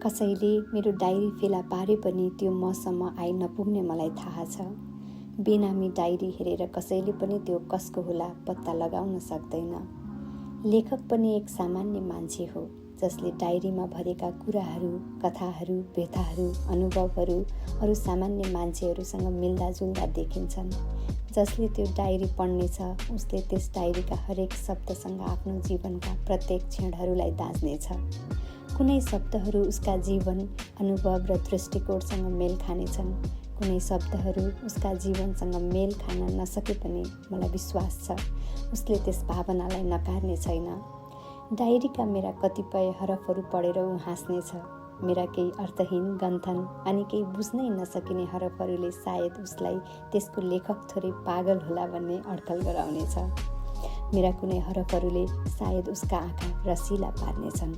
कसैले मेरो डायरी फेला पारे पनि त्यो मसम्म आइ नपुग्ने मलाई थाहा छ। बेनामी डायरी हेरेर कसैले पनि त्यो कसको होला पत्ता लगाउन सक्दैन। लेखक पनि एक सामान्य मान्छे हो जसले डायरीमा भरेका कुराहरू, कथाहरू, व्यथाहरू, अनुभवहरू अरू सामान्य मान्छेहरूसँग मिल्दाजुल्दा देखिन्छन्। जसले त्यो डायरी पढ्नेछ उसले त्यस डायरीका हरेक शब्दसँग आफ्नो जीवनका प्रत्येक क्षणहरूलाई दाँच्नेछ। कुनै शब्दहरू उसका जीवन, अनुभव र दृष्टिकोणसँग मेल खानेछन्, कुनै शब्दहरू उसका जीवनसँग मेल खान नसके पनि मलाई विश्वास छ उसले त्यस भावनालाई नकार्ने छैन। डायरीका मेरा कतिपय हरफहरू पढेर ऊ हाँस्नेछ। मेरा केही अर्थहीन, गन्थन अनि केही बुझ्नै नसकिने हरफहरूले सायद उसलाई त्यसको लेखक थोरै पागल होला भन्ने अड्कल गराउनेछ। मेरा कुनै हरफहरूले सायद उसका आँखा रसिला पार्नेछन्।